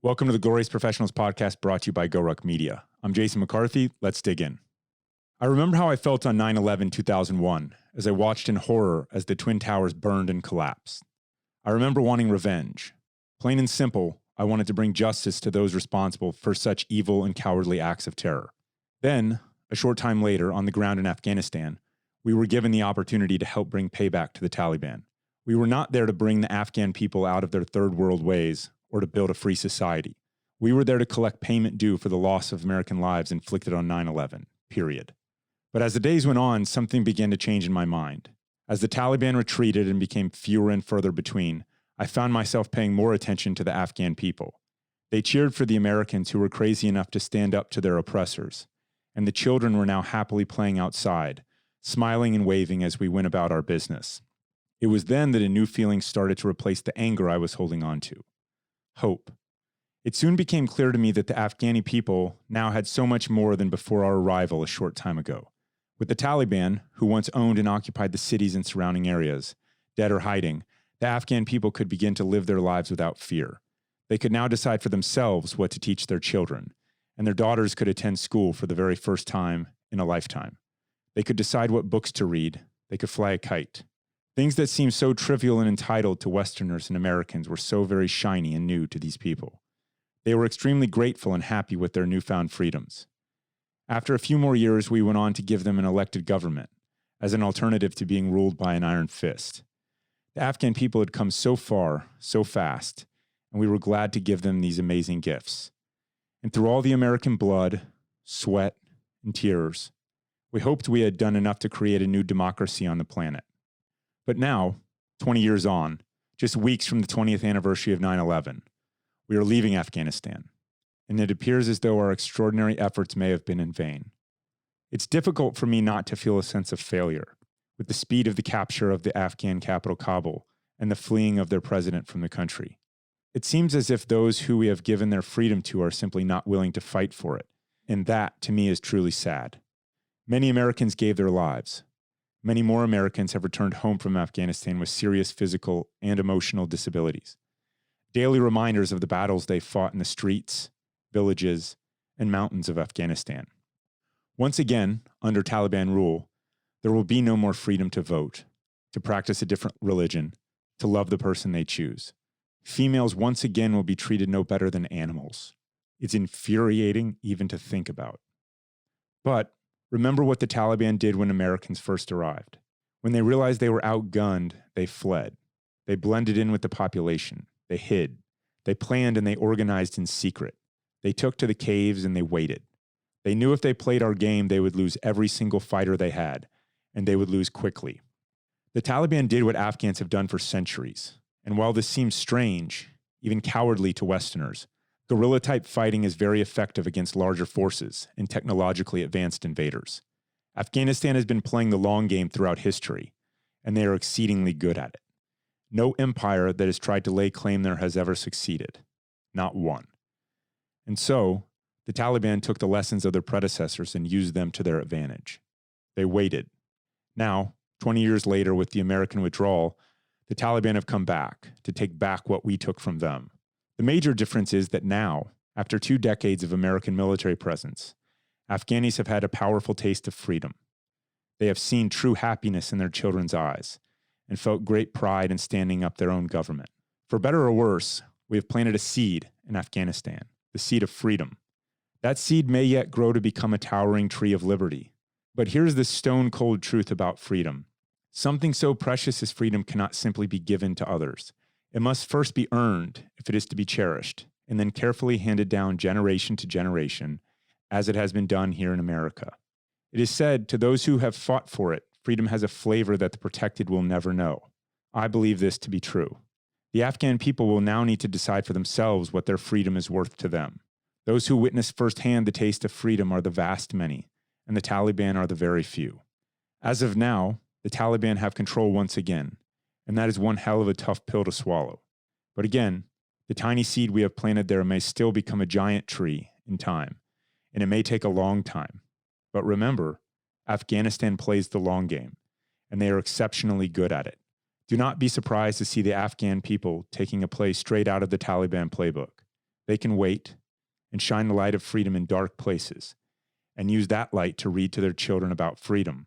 Welcome to the Glorious Professionals podcast brought to you by GoRuck Media. I'm Jason McCarthy. Let's dig in. I remember how I felt on 9/11/2001 as I watched in horror as the Twin Towers burned and collapsed. I remember wanting revenge. Plain and simple, I wanted to bring justice to those responsible for such evil and cowardly acts of terror. Then, a short time later, on the ground in Afghanistan, we were given the opportunity to help bring payback to the Taliban. We were not there to bring the Afghan people out of their third world ways or to build a free society. We were there to collect payment due for the loss of American lives inflicted on 9/11, period. But as the days went on, something began to change in my mind. As the Taliban retreated and became fewer and further between, I found myself paying more attention to the Afghan people. They cheered for the Americans who were crazy enough to stand up to their oppressors, and the children were now happily playing outside, smiling and waving as we went about our business. It was then that a new feeling started to replace the anger I was holding on to. Hope. It soon became clear to me that the Afghani people now had so much more than before our arrival a short time ago. With the Taliban, who once owned and occupied the cities and surrounding areas, dead or hiding, the Afghan people could begin to live their lives without fear. They could now decide for themselves what to teach their children, and their daughters could attend school for the very first time in a lifetime. They could decide what books to read. They could fly a kite. Things that seemed so trivial and entitled to Westerners and Americans were so very shiny and new to these people. They were extremely grateful and happy with their newfound freedoms. After a few more years, we went on to give them an elected government as an alternative to being ruled by an iron fist. The Afghan people had come so far, so fast, and we were glad to give them these amazing gifts. And through all the American blood, sweat, and tears, we hoped we had done enough to create a new democracy on the planet. But now, 20 years on, just weeks from the 20th anniversary of 9/11, we are leaving Afghanistan, and it appears as though our extraordinary efforts may have been in vain. It's difficult for me not to feel a sense of failure with the speed of the capture of the Afghan capital Kabul and the fleeing of their president from the country. It seems as if those who we have given their freedom to are simply not willing to fight for it, and that, to me, is truly sad. Many Americans gave their lives. Many more Americans have returned home from Afghanistan with serious physical and emotional disabilities. Daily reminders of the battles they fought in the streets, villages, and mountains of Afghanistan. Once again, under Taliban rule, there will be no more freedom to vote, to practice a different religion, to love the person they choose. Females once again will be treated no better than animals. It's infuriating even to think about. But remember what the Taliban did when Americans first arrived. When they realized they were outgunned, they fled. They blended in with the population. They hid. They planned and they organized in secret. They took to the caves and they waited. They knew if they played our game, they would lose every single fighter they had, and they would lose quickly. The Taliban did what Afghans have done for centuries. And while this seems strange, even cowardly to Westerners, guerrilla-type fighting is very effective against larger forces and technologically advanced invaders. Afghanistan has been playing the long game throughout history, and they are exceedingly good at it. No empire that has tried to lay claim there has ever succeeded. Not one. And so, the Taliban took the lessons of their predecessors and used them to their advantage. They waited. Now, 20 years later, with the American withdrawal, the Taliban have come back to take back what we took from them. The major difference is that now, after 2 decades of American military presence, Afghanis have had a powerful taste of freedom. They have seen true happiness in their children's eyes and felt great pride in standing up their own government. For better or worse, we have planted a seed in Afghanistan, the seed of freedom. That seed may yet grow to become a towering tree of liberty. But here's the stone-cold truth about freedom. Something so precious as freedom cannot simply be given to others. It must first be earned if it is to be cherished, and then carefully handed down generation to generation, as it has been done here in America. It is said, to those who have fought for it, freedom has a flavor that the protected will never know. I believe this to be true. The Afghan people will now need to decide for themselves what their freedom is worth to them. Those who witness firsthand the taste of freedom are the vast many, and the Taliban are the very few. As of now, the Taliban have control once again, and that is one hell of a tough pill to swallow. But again, the tiny seed we have planted there may still become a giant tree in time, and it may take a long time. But remember, Afghanistan plays the long game, and they are exceptionally good at it. Do not be surprised to see the Afghan people taking a play straight out of the Taliban playbook. they can wait and shine the light of freedom in dark places and use that light to read to their children about freedom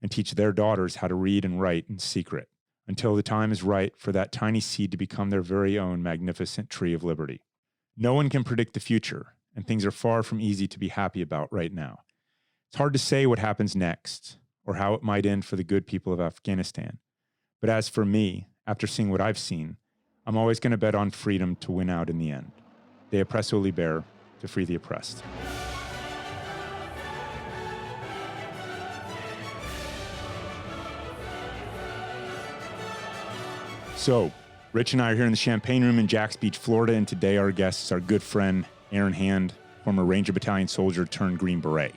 and teach their daughters how to read and write in secret until the time is right for that tiny seed to become their very own magnificent tree of liberty. No one can predict the future, and things are far from easy to be happy about right now. It's hard to say what happens next or how it might end for the good people of Afghanistan. But as for me, after seeing what I've seen, I'm always going to bet on freedom to win out in the end. De oppresso liber, to free the oppressed. So, Rich and I are here in the Champagne Room in Jacks Beach, Florida, and today our guest is our good friend, Aaron Hand, former Ranger Battalion soldier turned Green Beret.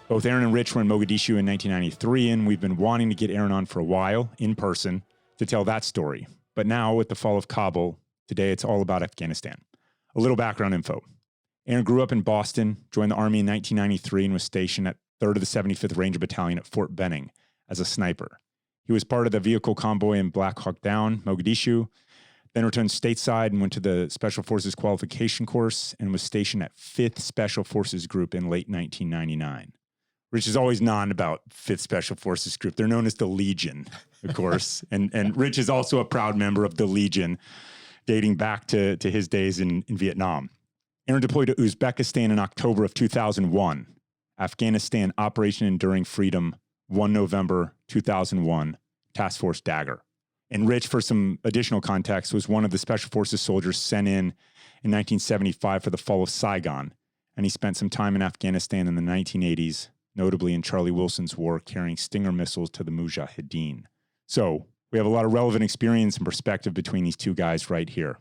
Both Aaron and Rich were in Mogadishu in 1993, and we've been wanting to get Aaron on for a while, in person, to tell that story. But now, with the fall of Kabul, today it's all about Afghanistan. A little background info. Aaron grew up in Boston, joined the Army in 1993, and was stationed at 3rd of the 75th Ranger Battalion at Fort Benning as a sniper. He was part of the vehicle convoy in Blackhawk Down, Mogadishu, then returned stateside and went to the Special Forces Qualification course and was stationed at 5th Special Forces Group in late 1999. Rich is always non about 5th Special Forces Group. They're known as the Legion, of course. and Rich is also a proud member of the Legion, dating back to his days in Vietnam. Aaron deployed to Uzbekistan in October of 2001. Afghanistan Operation Enduring Freedom, 1 November 2001, Task Force Dagger. And Rich, for some additional context, was one of the Special Forces soldiers sent in 1975 for the fall of Saigon. And he spent some time in Afghanistan in the 1980s, notably in Charlie Wilson's war, carrying Stinger missiles to the Mujahideen. So we have a lot of relevant experience and perspective between these two guys right here.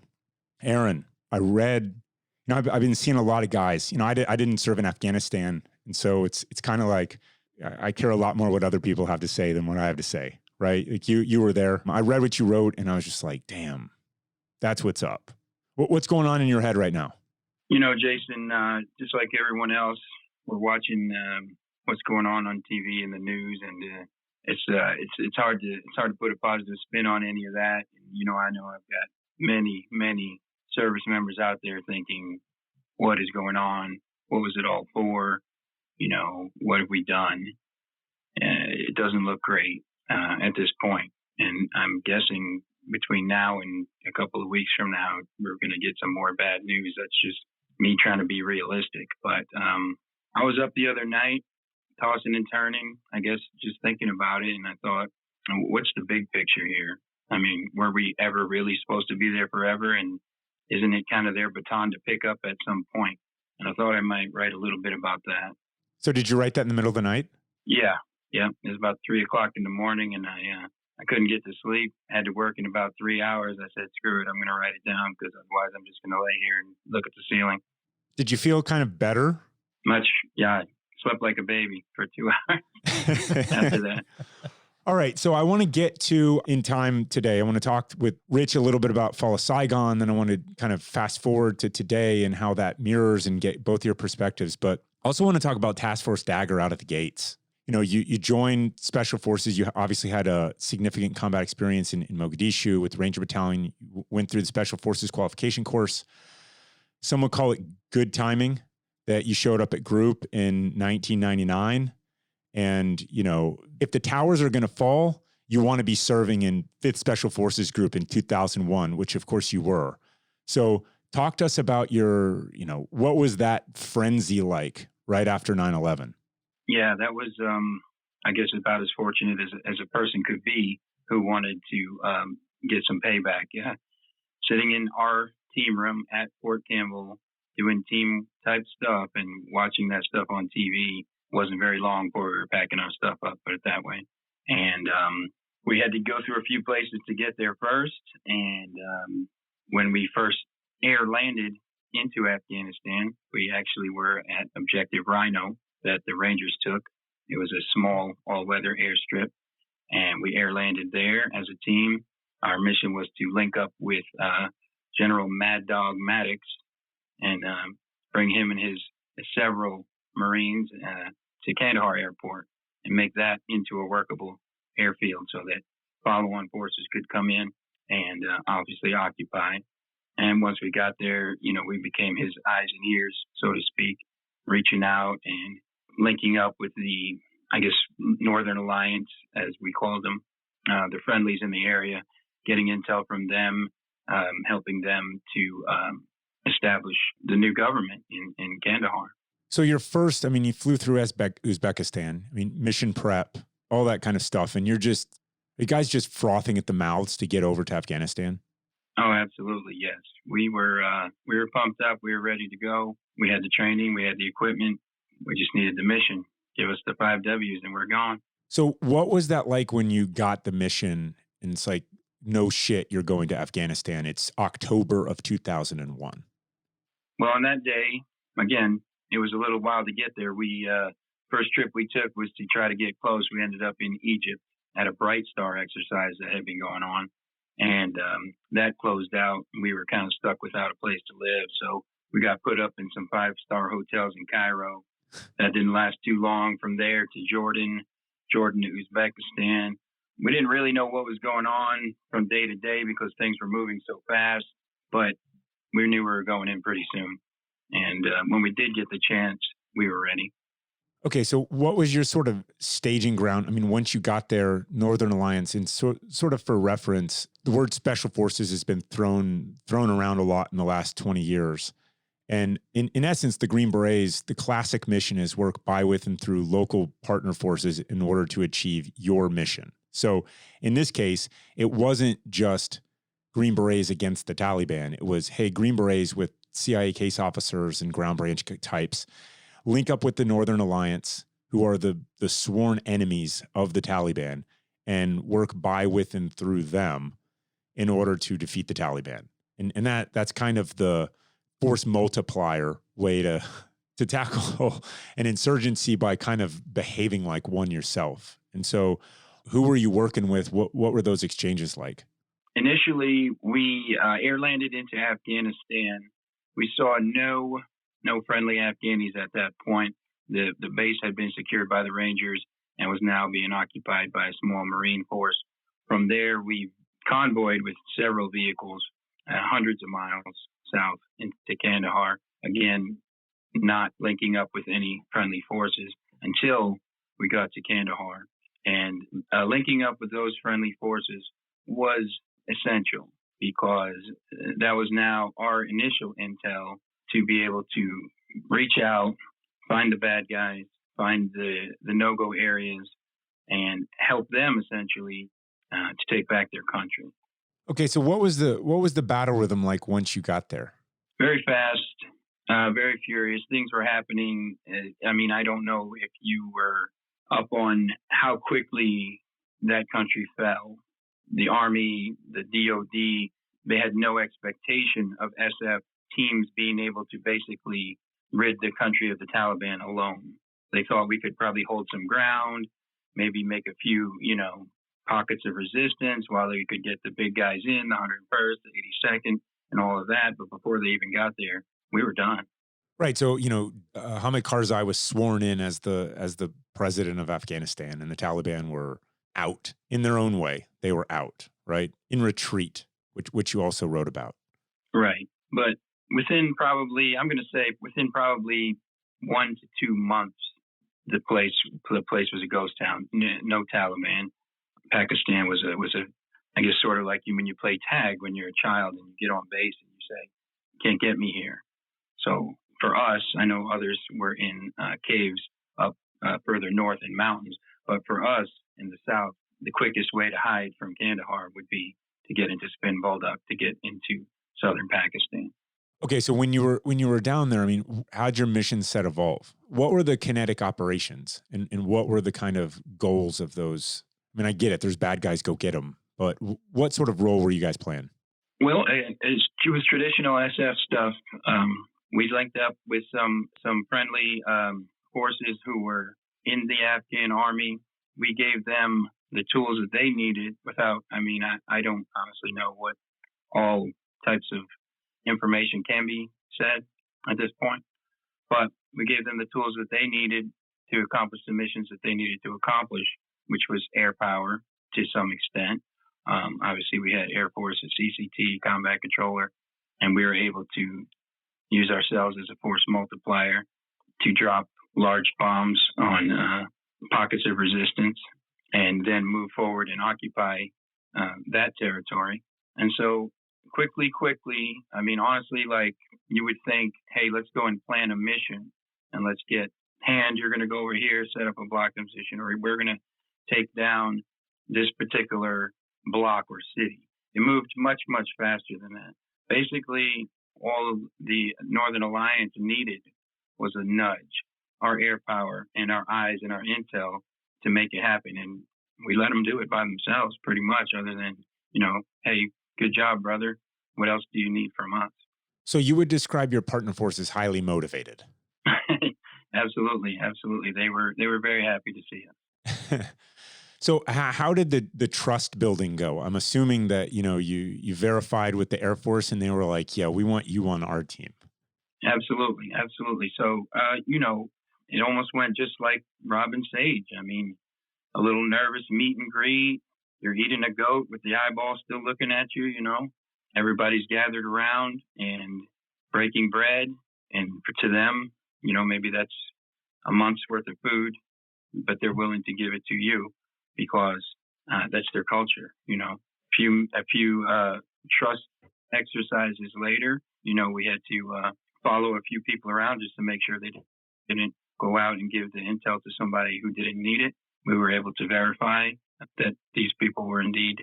Aaron, I read, I've been seeing a lot of guys. I didn't serve in Afghanistan. And so it's kind of like, I care a lot more what other people have to say than what I have to say, right? Like you were there. I read what you wrote and I was just like, damn, that's what's up. What's going on in your head right now? Jason, just like everyone else, we're watching what's going on TV and the news, and it's hard to put a positive spin on any of that. I know I've got many service members out there thinking, what is going on? What was it all for? What have we done? It doesn't look great at this point. And I'm guessing between now and a couple of weeks from now, we're going to get some more bad news. That's just me trying to be realistic. But I was up the other night, tossing and turning, I guess, just thinking about it. And I thought, what's the big picture here? I mean, were we ever really supposed to be there forever? And isn't it kind of their baton to pick up at some point? And I thought I might write a little bit about that. So did you write that in the middle of the night? Yeah. It was about 3:00 in the morning, and I couldn't get to sleep. I had to work in about 3 hours. I said, screw it, I'm going to write it down because otherwise I'm just going to lay here and look at the ceiling. Did you feel kind of better? Much, yeah. I slept like a baby for 2 hours after that. All right. So I want to get to, in time today, I want to talk with Rich a little bit about Fall of Saigon. Then I want to kind of fast forward to today and how that mirrors and get both your perspectives. But I also want to talk about Task Force Dagger out of the gates. You joined Special Forces. You obviously had a significant combat experience in Mogadishu with the Ranger Battalion. You went through the Special Forces Qualification course. Some would call it good timing that you showed up at Group in 1999. And, if the towers are going to fall, you want to be serving in 5th Special Forces Group in 2001, which of course you were. So talk to us about your, what was that frenzy like right after 9/11? Yeah, that was, I guess, about as fortunate as a person could be who wanted to get some payback. Yeah, sitting in our team room at Fort Campbell doing team type stuff and watching that stuff on TV wasn't very long before we were packing our stuff up, put it that way. And we had to go through a few places to get there first. And when we first air landed into Afghanistan, we actually were at Objective Rhino that the Rangers took. It was a small all-weather airstrip, and we air landed there as a team. Our mission was to link up with General Mad Dog Maddox and bring him and his several Marines to Kandahar Airport and make that into a workable airfield so that follow-on forces could come in and obviously occupy. And once we got there, we became his eyes and ears, so to speak, reaching out and linking up with the, I guess, Northern Alliance, as we called them, the friendlies in the area, getting intel from them, helping them to establish the new government in Kandahar. So your first, you flew through Uzbekistan, mission prep, all that kind of stuff. And you guys just frothing at the mouths to get over to Afghanistan? Oh, absolutely. Yes. We were pumped up. We were ready to go. We had the training. We had the equipment. We just needed the mission. Give us the 5 W's and we're gone. So what was that like when you got the mission and it's like, no shit, you're going to Afghanistan? It's October of 2001. Well, on that day, again, it was a little while to get there. We first trip we took was to try to get close. We ended up in Egypt at a Bright Star exercise that had been going on. And that closed out. We were kind of stuck without a place to live. So we got put up in some 5-star hotels in Cairo. That didn't last too long. From there to Jordan to Uzbekistan. We didn't really know what was going on from day to day because things were moving so fast. But we knew we were going in pretty soon. And when we did get the chance, we were ready. Okay, so what was your sort of staging ground? Once you got there, Northern Alliance, and sort of for reference, the word Special Forces has been thrown around a lot in the last 20 years. And in essence, the Green Berets, the classic mission is work by, with, and through local partner forces in order to achieve your mission. So in this case, it wasn't just Green Berets against the Taliban. It was, hey, Green Berets with CIA case officers and ground branch types link up with the Northern Alliance, who are the sworn enemies of the Taliban, and work by, with, and through them in order to defeat the Taliban. And that's kind of the force multiplier way to tackle an insurgency by kind of behaving like one yourself. And so who were you working with? What were those exchanges like? Initially, we air landed into Afghanistan. We saw no friendly Afghanis at that point. The base had been secured by the Rangers and was now being occupied by a small Marine force. From there, we convoyed with several vehicles, hundreds of miles south into Kandahar, again, not linking up with any friendly forces until we got to Kandahar. And linking up with those friendly forces was essential because that was now our initial intel to be able to reach out, find the bad guys, find the no-go areas, and help them essentially to take back their country. Okay, so what was the battle rhythm like once you got there? Very fast, very furious. Things were happening. I don't know if you were up on how quickly that country fell. The Army, the DOD, they had no expectation of SF teams being able to basically rid the country of the Taliban alone. They thought we could probably hold some ground, maybe make a few, pockets of resistance while they could get the big guys in, the 101st, the 82nd, and all of that. But before they even got there, we were done. Right. So, Hamid Karzai was sworn in as the president of Afghanistan, and the Taliban were out in their own way. They were out, right? In retreat, which you also wrote about. Right. But within probably 1 to 2 months, the place was a ghost town. No Taliban. Pakistan was a I guess sort of like when you play tag when you're a child and you get on base and you say, "Can't get me here." So for us, I know others were in caves up further north in mountains, but for us in the south, the quickest way to hide from Kandahar would be to get into Spin Boldak, to get into southern Pakistan. Okay, so when you were down there, how'd your mission set evolve? What were the kinetic operations, and what were the kind of goals of those? I get it. There's bad guys, go get them. But what sort of role were you guys playing? Well, it was traditional SF stuff. We linked up with some friendly forces who were in the Afghan army. We gave them the tools that they needed without, I don't honestly know what all types of information can be said at this point, but we gave them the tools that they needed to accomplish the missions that they needed to accomplish, which was air power to some extent. Obviously, we had Air Force, a CCT, combat controller, and we were able to use ourselves as a force multiplier to drop large bombs on pockets of resistance and then move forward and occupy that territory. And so quickly, I mean, honestly, like you would think, hey, let's go and plan a mission and let's get you're going to go over here, set up a block position, or we're going to take down this particular block or city. It moved much, much faster than that. Basically, all of the Northern Alliance needed was a nudge, our air power and our eyes and our intel to make it happen. And we let them do it by themselves pretty much, other than, hey, good job, brother. What else do you need from us? So you would describe your partner force as highly motivated. Absolutely. They were very happy to see us. So how did the trust building go? I'm assuming that, you verified with the Air Force and they were like, yeah, we want you on our team. Absolutely. So, it almost went just like Robin Sage. I mean, a little nervous meet and greet. You're eating a goat with the eyeball still looking at you, Everybody's gathered around and breaking bread. And to them, maybe that's a month's worth of food, but they're willing to give it to you because that's their culture. A few trust exercises later, we had to follow a few people around just to make sure they didn't go out and give the intel to somebody who didn't need it. We were able to verify that these people were indeed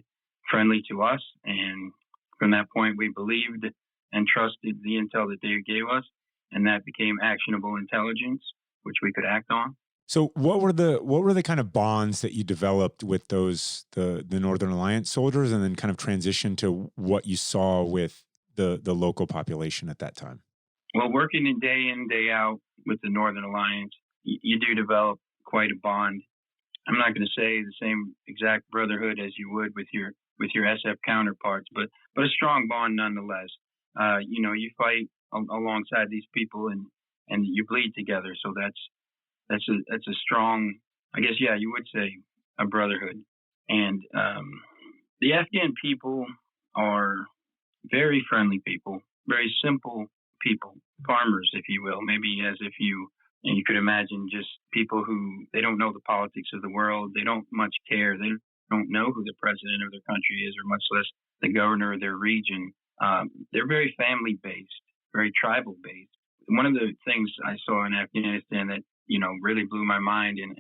friendly to us. And from that point, we believed and trusted the intel that they gave us. And that became actionable intelligence, which we could act on. So what were the kind of bonds that you developed with the Northern Alliance soldiers, and then kind of transitioned to what you saw with the local population at that time? Well, working in, day out with the Northern Alliance, you do develop quite a bond. I'm not going to say the same exact brotherhood as you would with your SF counterparts, but a strong bond nonetheless. You fight alongside these people and you bleed together. So that's a strong, I guess, yeah, you would say a brotherhood. And the Afghan people are very friendly people, very simple people, farmers, if you will, maybe as if you could imagine just people who, they don't know the politics of the world. They don't much care. They don't know who the president of their country is, or much less the governor of their region. They're very family-based, very tribal-based. One of the things I saw in Afghanistan that, really blew my mind and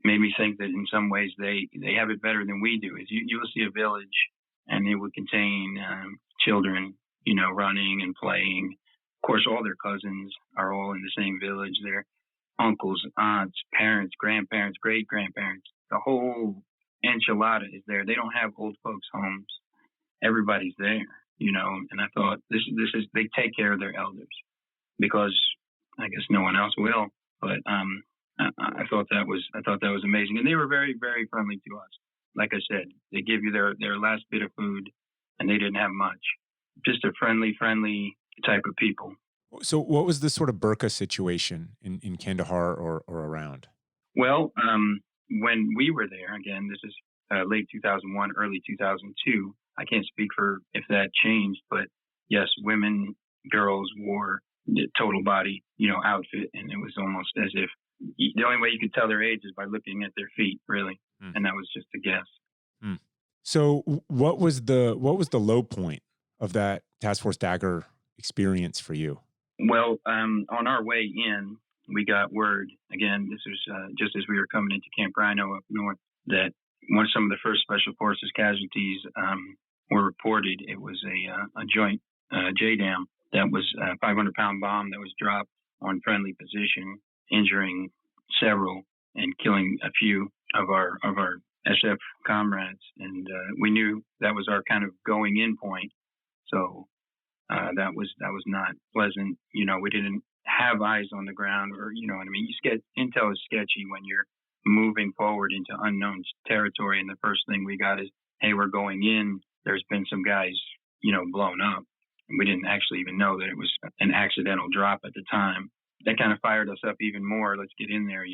made me think that in some ways they have it better than we do is you will see a village and it would contain children, running and playing. Of course, all their cousins are all in the same village. Their uncles, aunts, parents, grandparents, great-grandparents. The whole enchilada is there. They don't have old folks' homes. Everybody's there, and I thought this is they take care of their elders because I guess no one else will. But I thought that was amazing, and they were very, very friendly to us. Like I said, they give you their last bit of food, and they didn't have much. Just a friendly type of people. So, what was the sort of burqa situation in Kandahar or around? Well, when we were there, again, this is late 2001, early 2002. I can't speak for if that changed, but yes, women, girls wore the total body, outfit, and it was almost as if the only way you could tell their age is by looking at their feet, really, and that was just a guess. So, what was the low point of that Task Force Dagger experience for you? Well, on our way in, we got word, again, this was just as we were coming into Camp Rhino up north, that some of the first Special Forces casualties were reported. It was a joint JDAM that was a 500-pound bomb that was dropped on friendly position, injuring several and killing a few of our SF comrades. And we knew that was our kind of going in point. So that was not pleasant. We didn't have eyes on the ground, or what I mean. Intel is sketchy when you're moving forward into unknown territory, and the first thing we got is, hey, we're going in. There's been some guys, blown up. And we didn't actually even know that it was an accidental drop at the time. That kind of fired us up even more. Let's get in there.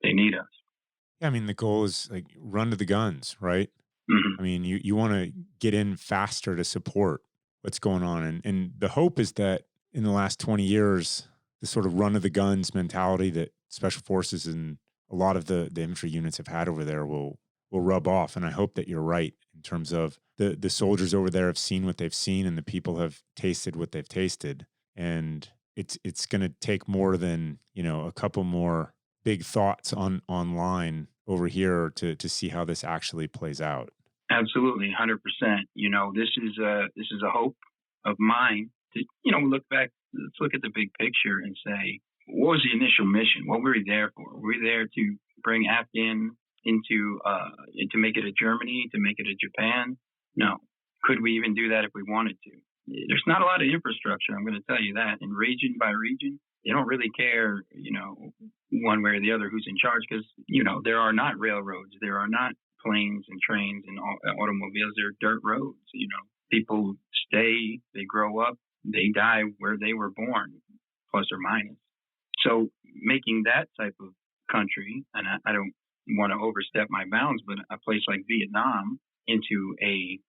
They need us. Yeah, I mean, the goal is like run to the guns, right? Mm-hmm. I mean, you want to get in faster to support. what's going on. And the hope is that in the last 20 years, the sort of run of the guns mentality that Special Forces and a lot of the infantry units have had over there will rub off. And I hope that you're right in terms of the soldiers over there have seen what they've seen and the people have tasted what they've tasted. And it's going to take more than, a couple more big thoughts online over here to see how this actually plays out. Absolutely, 100%. This is a hope of mine to, look back. Let's look at the big picture and say, what was the initial mission? What were we there for? Were we there to bring Afghan into to make it a Germany, to make it a Japan? No. Could we even do that if we wanted to? There's not a lot of infrastructure, I'm going to tell you that. And region by region, they don't really care, one way or the other who's in charge because, there are not railroads. There are not planes and trains and automobiles. There are dirt roads. People stay, they grow up, they die where they were born, plus or minus. So making that type of country, and I don't want to overstep my bounds, but a place like Vietnam into a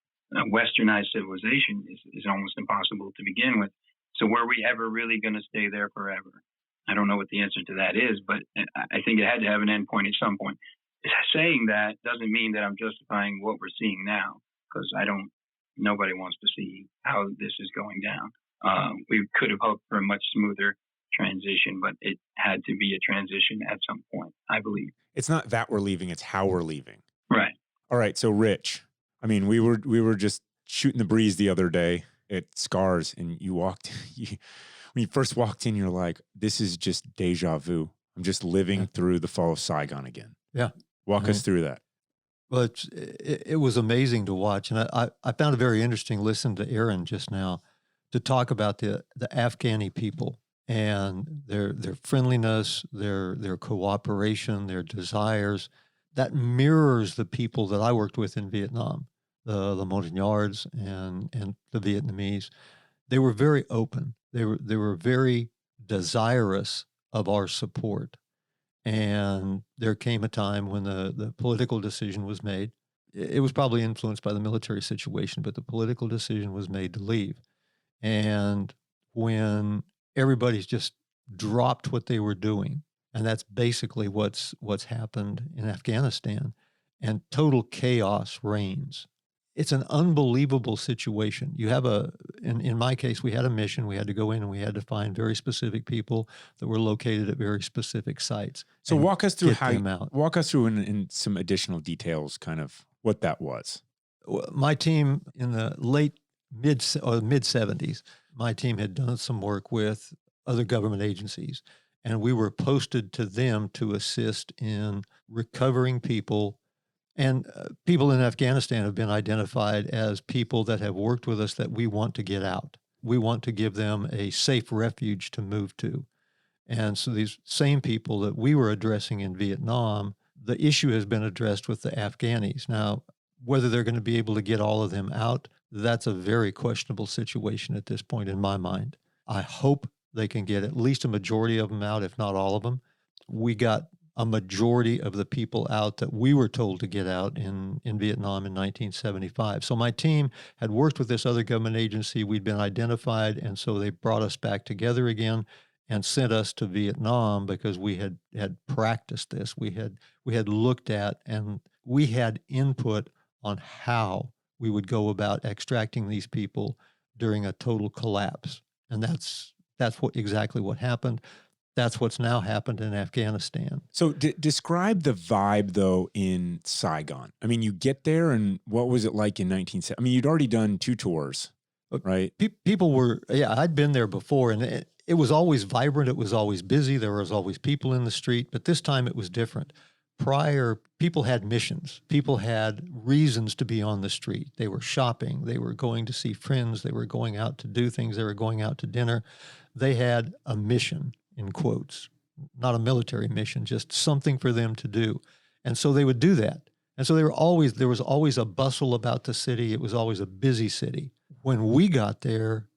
westernized civilization is almost impossible to begin with. So were we ever really going to stay there forever? I don't know what the answer to that is, but I think it had to have an end point at some point. Saying that doesn't mean that I'm justifying what we're seeing now, because nobody wants to see how this is going down. We could have hoped for a much smoother transition, but it had to be a transition at some point, I believe. It's not that we're leaving, it's how we're leaving. Right. All right. So Rich, I mean, we were just shooting the breeze the other day at Scars, and when you first walked in, you're like, this is just deja vu. I'm just living through the fall of Saigon again. Yeah. Walk us through that. Well, it was amazing to watch. And I found it very interesting listening to Aaron just now to talk about the Afghani people and their friendliness, their cooperation, their desires. That mirrors the people that I worked with in Vietnam, the Montagnards and the Vietnamese. They were very open. They were very desirous of our support. And there came a time when the political decision was made. It was probably influenced by the military situation, but the political decision was made to leave. And when everybody's just dropped what they were doing, and that's basically what's happened in Afghanistan, and total chaos reigns. It's an unbelievable situation. You have in my case, we had a mission. We had to go in and we had to find very specific people that were located at very specific sites. So walk us through in some additional details, kind of what that was. My team in the mid 70s, my team had done some work with other government agencies, and we were posted to them to assist in recovering people. And people in Afghanistan have been identified as people that have worked with us that we want to get out. We want to give them a safe refuge to move to. And so these same people that we were addressing in Vietnam, the issue has been addressed with the Afghanis. Now, whether they're going to be able to get all of them out, that's a very questionable situation at this point in my mind. I hope they can get at least a majority of them out, if not all of them. We got a majority of the people out that we were told to get out in Vietnam in 1975. So my team had worked with this other government agency. We'd been identified, and so they brought us back together again and sent us to Vietnam because we had practiced this. We had looked at, and we had input on how we would go about extracting these people during a total collapse. And that's exactly what happened. That's what's now happened in Afghanistan. So describe the vibe, though, in Saigon. I mean, you get there, and what was it like in 1970? I mean, you'd already done 2 tours, right? People were, I'd been there before, and it was always vibrant. It was always busy. There was always people in the street, but this time it was different. Prior, people had missions. People had reasons to be on the street. They were shopping. They were going to see friends. They were going out to do things. They were going out to dinner. They had a mission, in quotes, not a military mission, just something for them to do. And so they would do that. And so there was always a bustle about the city. It was always a busy city. When we got there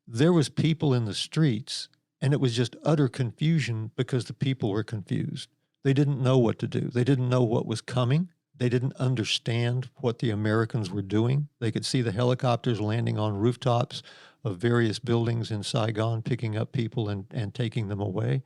was people in the streets, and it was just utter confusion because the people were confused. They didn't know what to do. They didn't know what was coming. They didn't understand what the Americans were doing. They could see the helicopters landing on rooftops of various buildings in Saigon, picking up people and taking them away.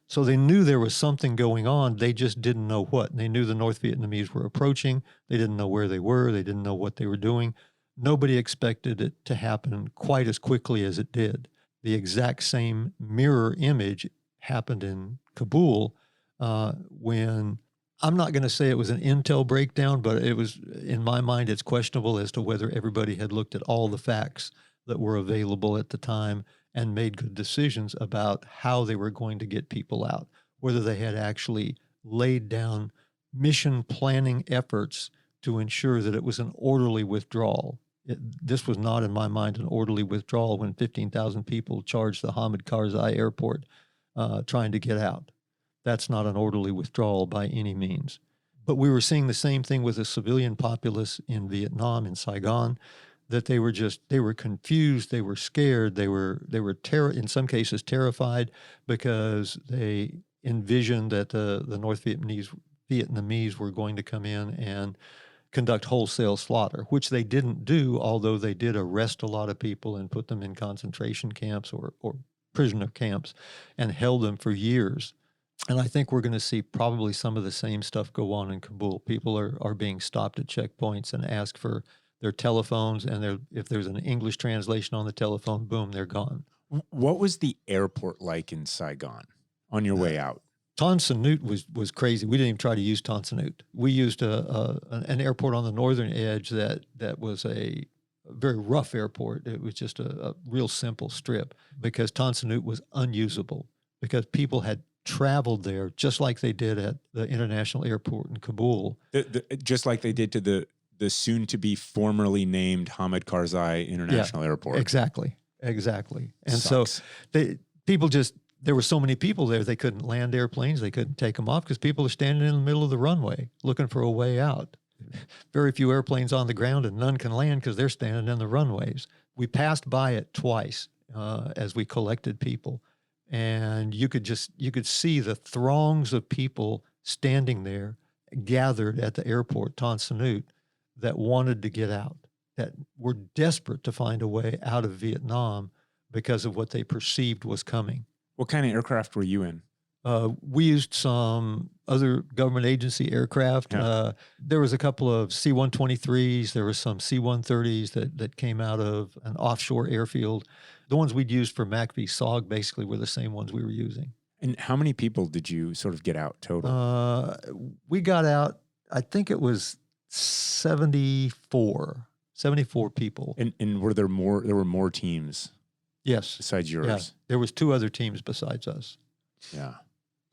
So they knew there was something going on. They just didn't know what. And they knew the North Vietnamese were approaching. They didn't know where they were. They didn't know what they were doing. Nobody expected it to happen quite as quickly as it did. The exact same mirror image happened in Kabul when, I'm not going to say it was an intel breakdown, but it was, in my mind, it's questionable as to whether everybody had looked at all the facts that were available at the time and made good decisions about how they were going to get people out, whether they had actually laid down mission planning efforts to ensure that it was an orderly withdrawal. This was not, in my mind, an orderly withdrawal when 15,000 people charged the Hamid Karzai airport trying to get out. That's not an orderly withdrawal by any means. But we were seeing the same thing with the civilian populace in Vietnam, in Saigon, that they were confused, they were scared, they were in some cases terrified, because they envisioned that the North Vietnamese were going to come in and conduct wholesale slaughter, which they didn't do, although they did arrest a lot of people and put them in concentration camps or prisoner camps and held them for years. And I think we're going to see probably some of the same stuff go on in Kabul. People are being stopped at checkpoints and asked for their telephones, and if there's an English translation on the telephone, boom, they're gone. What was the airport like in Saigon on your way out? Tan Son Nhut was crazy. We didn't even try to use Tan Son Nhut. We used an airport on the northern edge that was a very rough airport. It was just a real simple strip, because Tan Son Nhut was unusable, because people had traveled there just like they did at the international airport in Kabul. Just like they did to the soon-to-be formerly named Hamid Karzai International Airport. Exactly. And Sucks. So there were so many people there, they couldn't land airplanes, they couldn't take them off, because people are standing in the middle of the runway looking for a way out. Very few airplanes on the ground, and none can land because they're standing in the runways. We passed by it twice as we collected people, and you could see the throngs of people standing there, gathered at the airport, Tan Son Nhut, that wanted to get out, that were desperate to find a way out of Vietnam because of what they perceived was coming. What kind of aircraft were you in? We used some other government agency aircraft. Yeah. There was a couple of C-123s. There were some C-130s that came out of an offshore airfield. The ones we'd used for MACV-SOG basically were the same ones we were using. And how many people did you sort of get out total? We got out, I think it was 74 people. And were there more? There were more teams. Yes. Besides yours. Yeah. There was 2 other teams besides us. Yeah.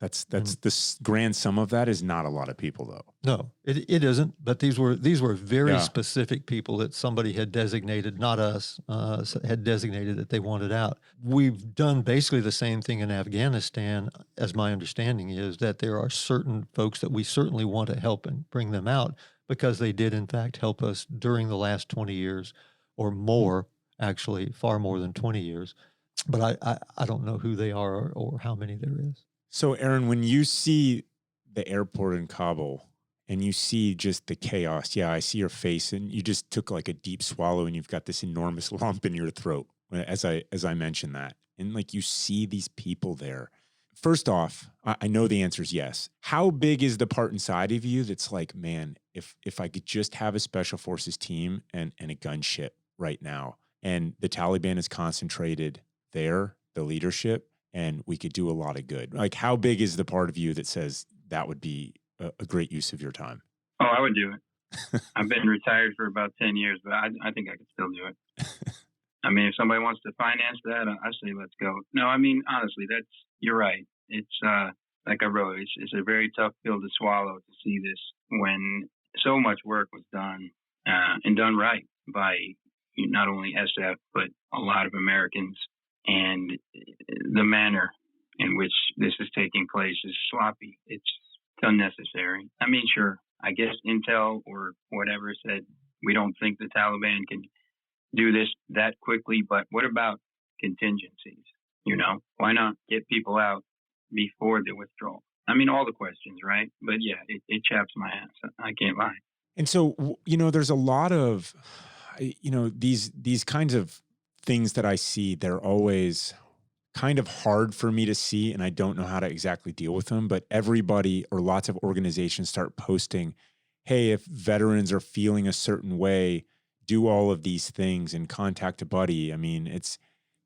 That's the grand sum of that is not a lot of people, though. No, it isn't. But these were very specific people that somebody had designated, not us, had designated that they wanted out. We've done basically the same thing in Afghanistan, as my understanding is, that there are certain folks that we certainly want to help and bring them out, because they did, in fact, help us during the last 20 years or more, actually, far more than 20 years. But I don't know who they are or how many there is. So, Aaron, when you see the airport in Kabul and you see just the chaos, I see your face, and you just took like a deep swallow, and you've got this enormous lump in your throat as I mentioned that. And like you see these people there. First off, I know the answer is yes. How big is the part inside of you that's like, man, if I could just have a Special Forces team and a gunship right now, and the Taliban is concentrated there, the leadership, and we could do a lot of good. Like, how big is the part of you that says that would be a great use of your time? Oh, I would do it. I've been retired for about 10 years, but I think I could still do it. I mean, if somebody wants to finance that, I say let's go. No, I mean, honestly, you're right. It's like I wrote, it's a very tough pill to swallow to see this when so much work was done and done right by not only SF, but a lot of Americans. And the manner in which this is taking place is sloppy. It's unnecessary. I mean, sure, I guess Intel or whatever said we don't think the Taliban can do this that quickly, but what about contingencies? Why not get people out before the withdrawal? I mean, all the questions, right? But yeah, it chaps my ass. I can't lie. And so, there's a lot of, these kinds of things that I see, they're always kind of hard for me to see, and I don't know how to exactly deal with them. But everybody or lots of organizations start posting, hey, if veterans are feeling a certain way, do all of these things and contact a buddy. I mean, it's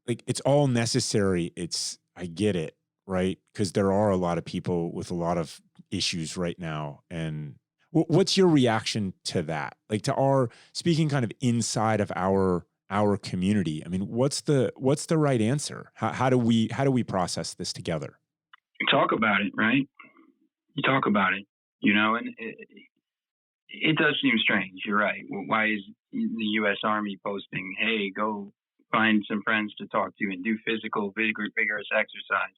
like, it's all necessary. I get it, right? Because there are a lot of people with a lot of issues right now. And what's your reaction to that? Like, speaking kind of inside of our community. I mean, what's the right answer? How do we process this together? Talk about it, right? You talk about it, and it does seem strange. You're right. Well, why is the U.S. Army posting, hey, go find some friends to talk to and do physical, vigorous exercise?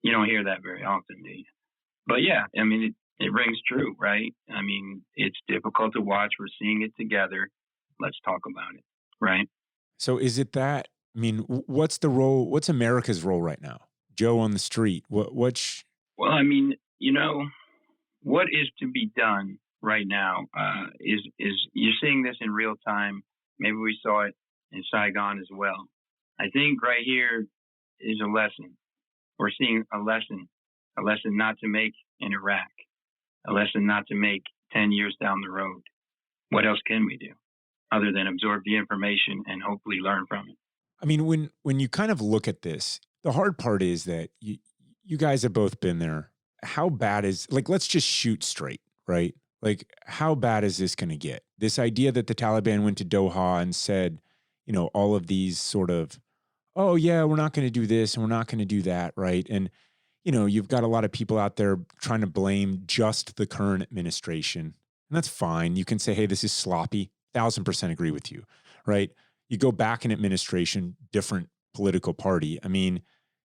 You don't hear that very often, do you? But yeah, I mean, it rings true, right? I mean, it's difficult to watch. We're seeing it together. Let's talk about it, right? So is it that, I mean, what's America's role right now? Joe on the street, Well, I mean, what is to be done right now is you're seeing this in real time. Maybe we saw it in Saigon as well. I think right here is a lesson. We're seeing a lesson not to make in Iraq, a lesson not to make 10 years down the road. What else can we do other than absorb the information and hopefully learn from it? I mean, when you kind of look at this, the hard part is that you guys have both been there. How bad is, like, let's just shoot straight, right? Like, how bad is this going to get? This idea that the Taliban went to Doha and said, all of these sort of, oh yeah, we're not going to do this and we're not going to do that, right? And, you've got a lot of people out there trying to blame just the current administration. And that's fine. You can say, hey, this is sloppy. 1,000% agree with you, right? You go back in administration, different political party. I mean,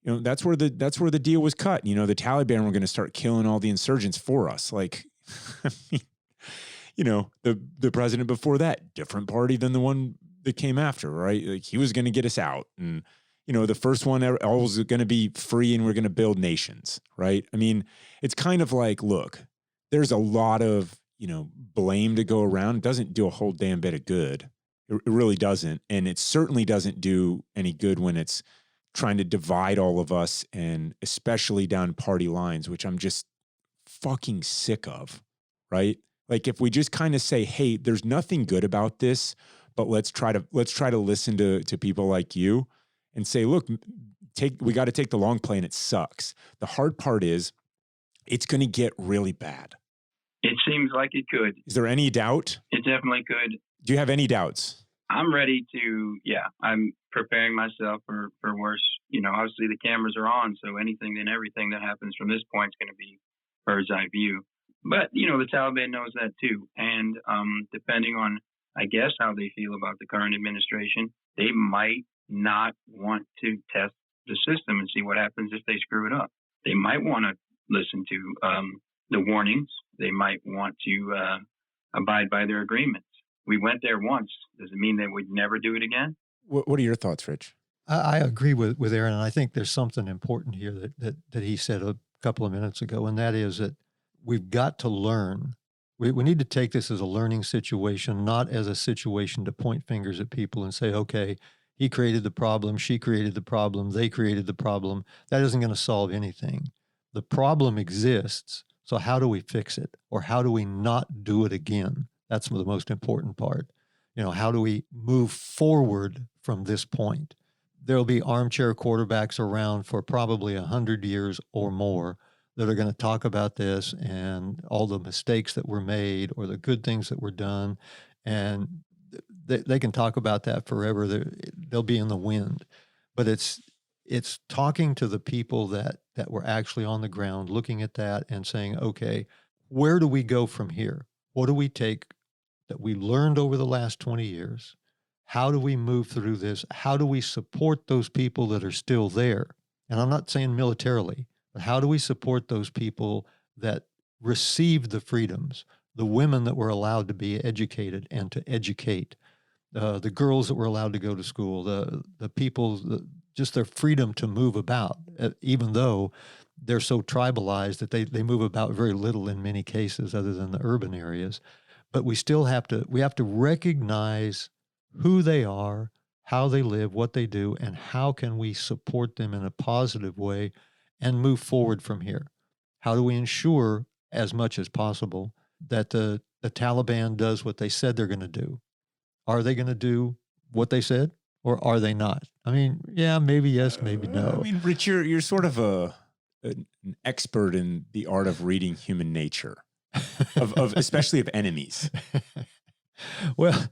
that's where the deal was cut. The Taliban were going to start killing all the insurgents for us. Like, I mean, the president before that, different party than the one that came after, right? Like, he was going to get us out. And, the first one always going to be free and we're going to build nations, right? I mean, it's kind of like, look, there's a lot of, blame to go around. It doesn't do a whole damn bit of good. It really doesn't. And it certainly doesn't do any good when it's trying to divide all of us, and especially down party lines, which I'm just fucking sick of, right? Like, if we just kind of say, hey, there's nothing good about this, but let's try to listen to people like you and say, look, we got to take the long play, and it sucks. The hard part is it's going to get really bad. It seems like it could. Is there any doubt? It definitely could. Do you have any doubts? I'm ready to, I'm preparing myself for worse. Obviously the cameras are on, so anything and everything that happens from this point is going to be bird's eye view. But, the Taliban knows that too. And depending on, I guess, how they feel about the current administration, they might not want to test the system and see what happens if they screw it up. They might want to listen to the warnings. They might want to abide by their agreements. We went there once. Does it mean that we'd never do it again? What are your thoughts, Rich? I agree with Aaron, and I think there's something important here that he said a couple of minutes ago, and that is that we've got to learn. We need to take this as a learning situation, not as a situation to point fingers at people and say, okay, he created the problem, she created the problem, they created the problem. That isn't going to solve anything. The problem exists, so how do we fix it? Or how do we not do it again? That's the most important part. How do we move forward from this point? There'll be armchair quarterbacks around for probably 100 years or more that are going to talk about this and all the mistakes that were made or the good things that were done. And they can talk about that forever. They'll be in the wind. But it's talking to the people that were actually on the ground, looking at that and saying, okay, where do we go from here? What do we take that we learned over the last 20 years? How do we move through this? How do we support those people that are still there? And I'm not saying militarily, but how do we support those people that received the freedoms, the women that were allowed to be educated and to educate, the girls that were allowed to go to school, the people, just their freedom to move about, even though they're so tribalized that they move about very little in many cases other than the urban areas. But we still have to recognize who they are, how they live, what they do, and how can we support them in a positive way and move forward from here. How do we ensure as much as possible that the Taliban does what they said they're going to do? Are they going to do what they said, or are they not? I mean, yeah, maybe yes, maybe no. I mean, Rich, you're sort of an expert in the art of reading human nature, of especially of enemies. Well,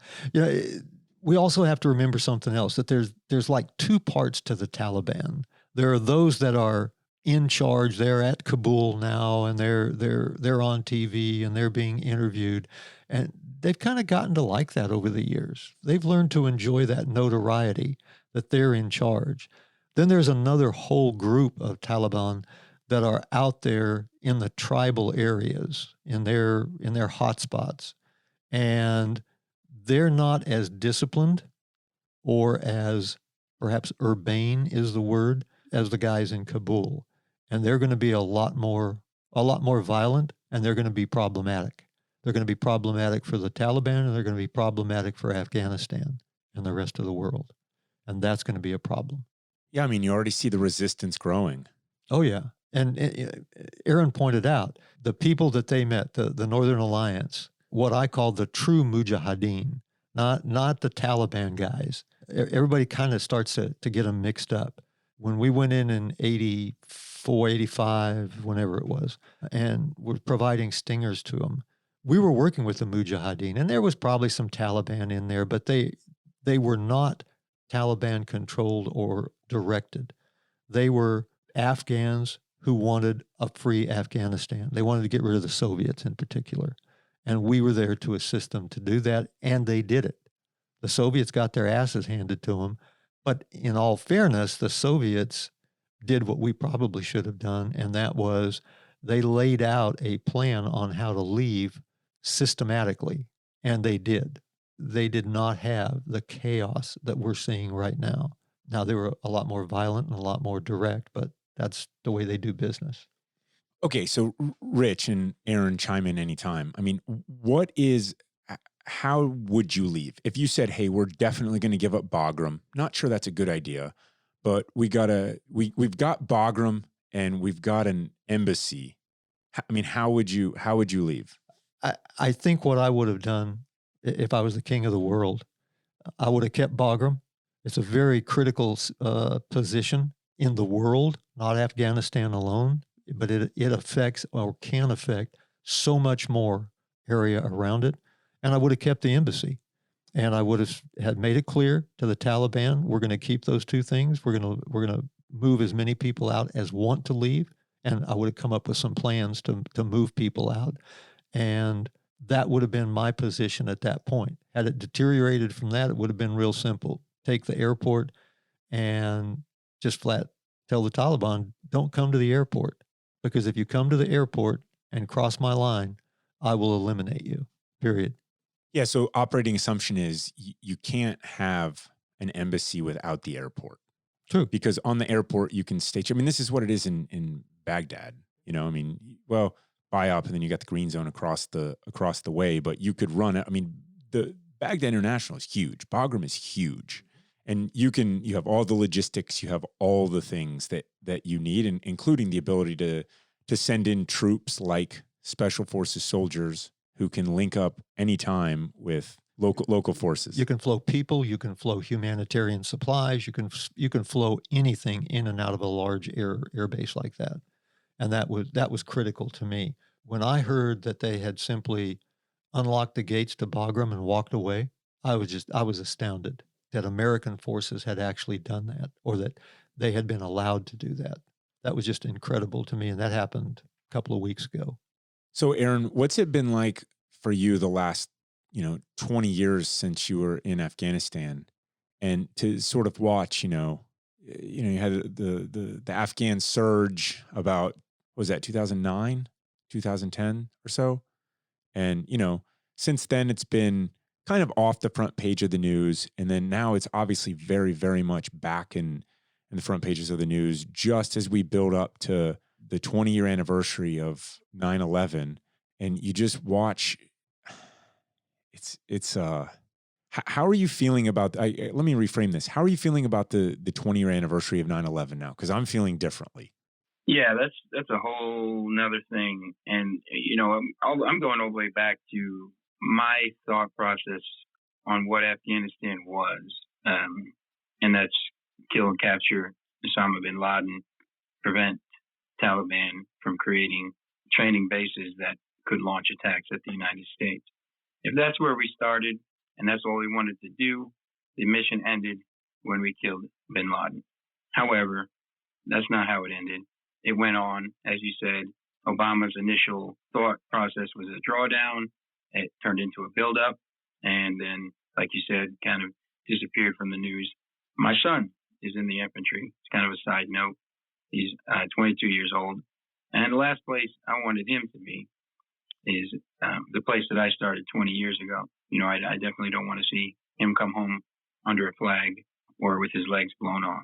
we also have to remember something else, that there's like two parts to the Taliban. There are those that are in charge. They're at Kabul now, and they're on TV and they're being interviewed, and they've kind of gotten to like that over the years. They've learned to enjoy that notoriety that they're in charge. Then there's another whole group of Taliban that are out there in the tribal areas, in their hotspots, and they're not as disciplined or as perhaps urbane is the word as the guys in Kabul. And they're going to be a lot more violent, and they're going to be problematic. They're going to be problematic for the Taliban, and they're going to be problematic for Afghanistan and the rest of the world. And that's going to be a problem. Yeah, I mean, you already see the resistance growing. Oh, yeah. And Aaron pointed out the people that they met, the Northern Alliance, what I call the true mujahideen, not the Taliban guys. Everybody kind of starts to get them mixed up. When we went in 84, 85, whenever it was, and we're providing stingers to them, we were working with the mujahideen, and there was probably some Taliban in there, but they were not Taliban controlled or directed. They were Afghans who wanted a free Afghanistan. They wanted to get rid of the Soviets in particular. And we were there to assist them to do that, and they did it. The Soviets got their asses handed to them, but in all fairness, the Soviets did what we probably should have done, and that was they laid out a plan on how to leave systematically, and they did. They did not have the chaos that we're seeing right now. Now, they were a lot more violent and a lot more direct, but that's the way they do business. Okay, so Rich and Aaron, chime in anytime. I mean, how would you leave? If you said, hey, we're definitely going to give up Bagram, not sure that's a good idea, but we've got Bagram and we've got an embassy. I mean, how would you leave? I think what I would have done if I was the king of the world, I would have kept Bagram. It's a very critical position in the world, not Afghanistan alone, but it affects or can affect so much more area around it. And I would have kept the embassy, and I would have had made it clear to the Taliban, we're going to keep those two things. We're going to move as many people out as want to leave. And I would have come up with some plans to move people out. And that would have been my position at that point. Had it deteriorated from that, it would have been real simple. Take the airport and just flat tell the Taliban, don't come to the airport, because if you come to the airport and cross my line, I will eliminate you, period. Yeah, so operating assumption is you can't have an embassy without the airport. True. Because on the airport, you can stage. I mean, this is what it is in Baghdad. You know, I mean, well, BIOP, and then you got the green zone across the way, but you could run it. I mean, the Baghdad International is huge. Bagram is huge. And you have all the logistics, you have all the things that you need, and including the ability to send in troops like Special Forces soldiers who can link up anytime with local forces. You can flow people, you can flow humanitarian supplies, you can flow anything in and out of a large air base like that. And that was critical to me. When I heard that they had simply unlocked the gates to Bagram and walked away, I was astounded that American forces had actually done that, or that they had been allowed to do that. That was just incredible to me, and that happened a couple of weeks ago. So, Aaron, what's it been like for you the last 20 years since you were in Afghanistan, and to sort of watch, you had the Afghan surge about, what was that, 2009, 2010 or so? And, since then it's been kind of off the front page of the news. And then now it's obviously very, very much back in the front pages of the news, just as we build up to the 20-year anniversary of 9/11, and you just watch. It's how are you feeling about? Let me reframe this. How are you feeling about the 20-year anniversary of 9/11 now? Because I'm feeling differently. Yeah, that's a whole nother thing, and I'm going all the way back to my thought process on what Afghanistan was, and that's kill and capture Osama bin Laden, prevent Taliban from creating training bases that could launch attacks at the United States. If that's where we started and that's all we wanted to do, the mission ended when we killed bin Laden. However, that's not how it ended. It went on, as you said. Obama's initial thought process was a drawdown. It turned into a buildup, and then, like you said, kind of disappeared from the news. My son is in the infantry. It's kind of a side note. He's 22 years old. And the last place I wanted him to be is the place that I started 20 years ago. I definitely don't want to see him come home under a flag or with his legs blown off.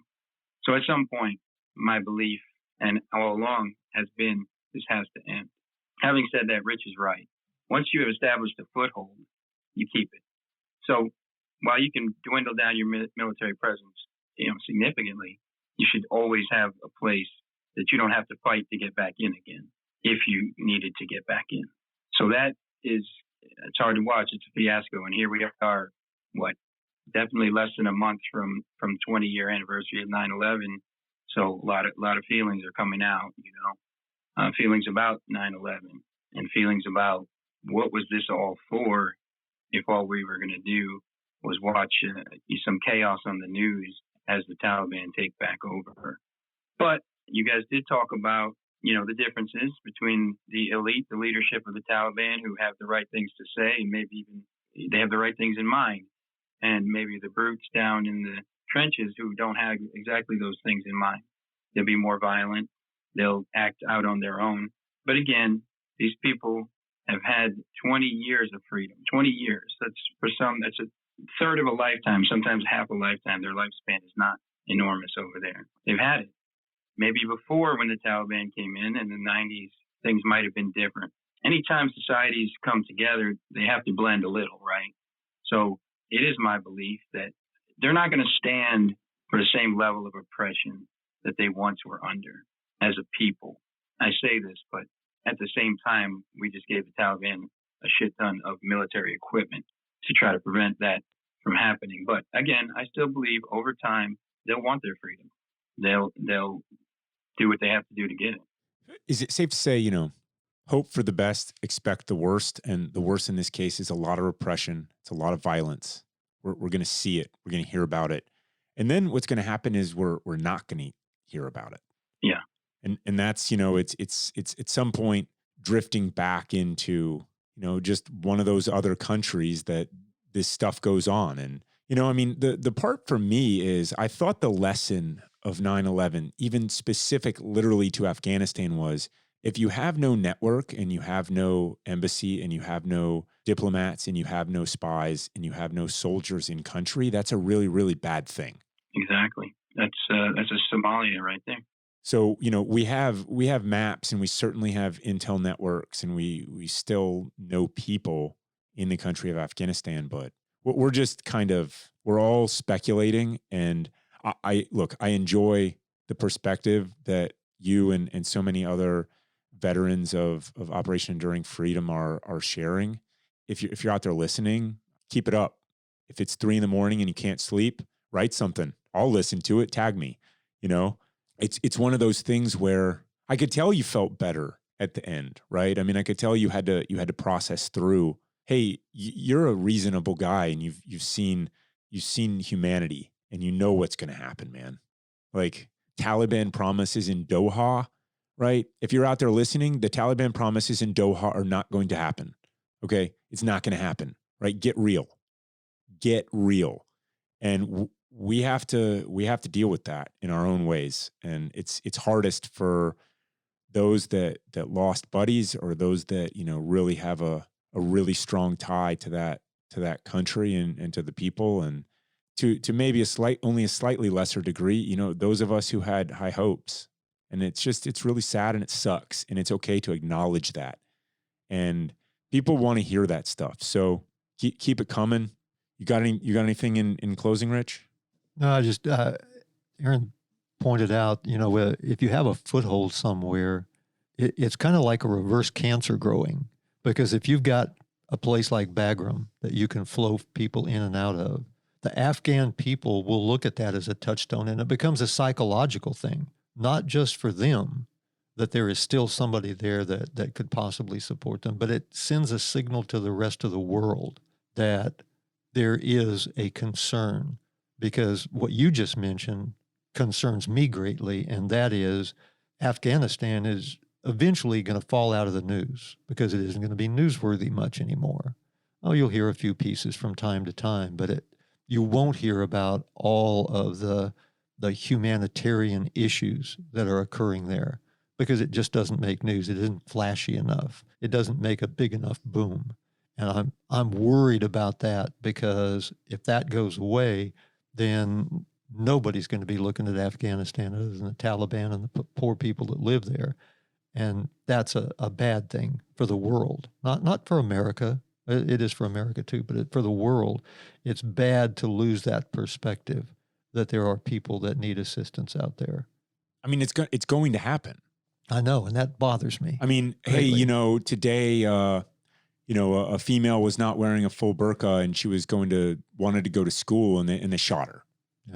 So at some point, my belief, and all along, has been this has to end. Having said that, Rich is right. Once you have established a foothold, you keep it. So while you can dwindle down your military presence, significantly, you should always have a place that you don't have to fight to get back in again if you needed to get back in. So it's hard to watch. It's a fiasco. And here we are, definitely less than a month from 20-year anniversary of 9/11. So a lot of feelings are coming out, feelings about 9/11 and feelings about what was this all for if all we were going to do was watch some chaos on the news as the Taliban take back over. But you guys did talk about, the differences between the elite, the leadership of the Taliban, who have the right things to say, and maybe even they have the right things in mind, and maybe the brutes down in the trenches who don't have exactly those things in mind. They'll be more violent. They'll act out on their own. But again, these people have had 20 years of freedom. 20 years. For some, that's a third of a lifetime, sometimes half a lifetime. Their lifespan is not enormous over there. They've had it. Maybe before, when the Taliban came in the 90s, things might have been different. Anytime societies come together, they have to blend a little, right? So it is my belief that they're not going to stand for the same level of oppression that they once were under as a people. I say this, but at the same time, we just gave the Taliban a shit ton of military equipment to try to prevent that from happening. But again, I still believe over time, they'll want their freedom. They'll do what they have to do to get it. Is it safe to say, hope for the best, expect the worst? And the worst in this case is a lot of repression. It's a lot of violence. We're going to see it. We're going to hear about it. And then what's going to happen is we're not going to hear about it. Yeah. And that's, it's at some point drifting back into, just one of those other countries that this stuff goes on. And, the part for me is I thought the lesson of 9/11, even specific literally to Afghanistan, was if you have no network and you have no embassy and you have no diplomats and you have no spies and you have no soldiers in country, that's a really, really bad thing. Exactly. That's a Somalia right there. So, we have maps and we certainly have intel networks and we still know people in the country of Afghanistan, but we're just we're all speculating. And I enjoy the perspective that you and so many other veterans of Operation Enduring Freedom are sharing. If you're out there listening, keep it up. If it's 3 a.m. and you can't sleep, write something. I'll listen to it. Tag me. It's one of those things where I could tell you felt better at the end, right? I mean, I could tell you had to process through. Hey, you're a reasonable guy, and you've seen humanity, and you know what's going to happen, man. Like Taliban promises in Doha, right? If you're out there listening, the Taliban promises in Doha are not going to happen. Okay, it's not going to happen, right? Get real, and we have to deal with that in our own ways. And it's hardest for those that lost buddies or those that, really have a really strong tie to that country and to the people, and to maybe only a slightly lesser degree, those of us who had high hopes And it's really sad and it sucks. And it's okay to acknowledge that. And people want to hear that stuff. So keep it coming. You got anything in closing, Rich? No, I just, Aaron pointed out, if you have a foothold somewhere, it's kind of like a reverse cancer growing, because if you've got a place like Bagram that you can flow people in and out of, the Afghan people will look at that as a touchstone, and it becomes a psychological thing, not just for them, that there is still somebody there that could possibly support them, but it sends a signal to the rest of the world that there is a concern, because what you just mentioned concerns me greatly, and that is Afghanistan is eventually going to fall out of the news because it isn't going to be newsworthy much anymore. Oh, you'll hear a few pieces from time to time, but you won't hear about all of the humanitarian issues that are occurring there because it just doesn't make news. It isn't flashy enough. It doesn't make a big enough boom. And I'm worried about that, because if that goes away, then nobody's going to be looking at Afghanistan other than the Taliban and the poor people that live there. And that's a bad thing for the world, not for America. It is for America too, but for the world, it's bad to lose that perspective that there are people that need assistance out there. I mean, it's going to happen. I know, and that bothers me. I mean, greatly. Hey, today, a female was not wearing a full burqa and she was wanted to go to school and they shot her,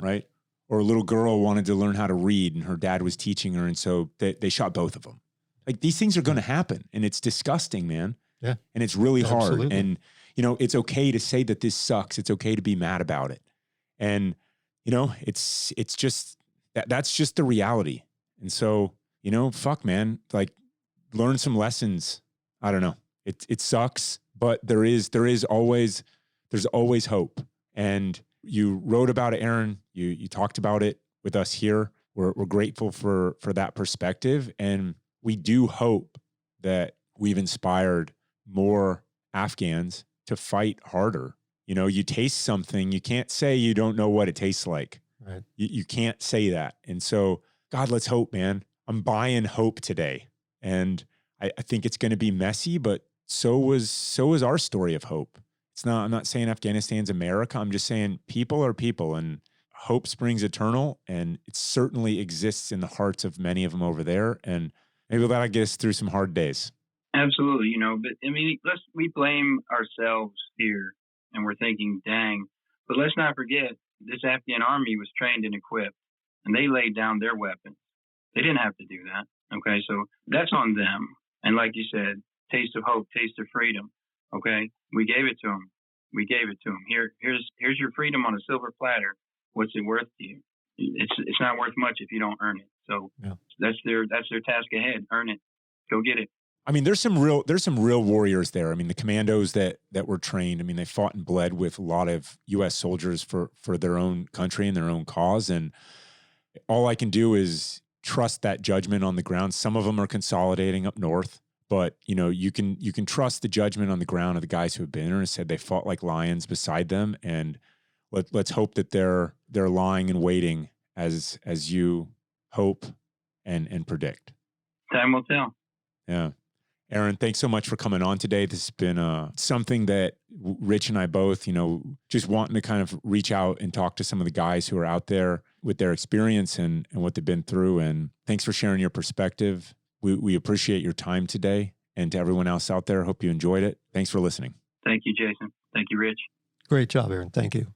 right? Or a little girl wanted to learn how to read and her dad was teaching her, and so they shot both of them. Like, these things are going to happen, and it's disgusting, man. Yeah. And it's really hard. Absolutely. And, it's okay to say that this sucks. It's okay to be mad about it. And, it's just, that's just the reality. And so, fuck, man, like, learn some lessons. I don't know. It sucks, but there's always hope. And you wrote about it, Aaron. You talked about it with us here. We're grateful for that perspective. And we do hope that we've inspired more Afghans to fight harder. You taste something, you can't say you don't know what it tastes like. Right. You can't say that. And so, God, let's hope, man. I'm buying hope today. And I think it's going to be messy, but so was our story of hope. I'm not saying Afghanistan's America. I'm just saying people are people, and hope springs eternal, and it certainly exists in the hearts of many of them over there. And maybe that'll get us through some hard days. Absolutely, but I mean, we blame ourselves here, and we're thinking, dang. But let's not forget, this Afghan army was trained and equipped, and they laid down their weapons. They didn't have to do that. Okay, so that's on them. And like you said, taste of hope, taste of freedom. Okay, we gave it to them. Here's your freedom on a silver platter. What's it worth to you? It's not worth much if you don't earn it. So that's their task ahead. Earn it. Go get it. I mean, there's some real warriors there. I mean, the commandos that were trained, I mean, they fought and bled with a lot of U.S. soldiers for their own country and their own cause. And all I can do is trust that judgment on the ground. Some of them are consolidating up north, but you can trust the judgment on the ground of the guys who have been there and said they fought like lions beside them. And let's hope that they're lying and waiting as you hope and predict. Time will tell. Yeah. Aaron, thanks so much for coming on today. This has been something that Rich and I both, just wanting to kind of reach out and talk to some of the guys who are out there with their experience and what they've been through. And thanks for sharing your perspective. We appreciate your time today. And to everyone else out there, hope you enjoyed it. Thanks for listening. Thank you, Jason. Thank you, Rich. Great job, Aaron. Thank you.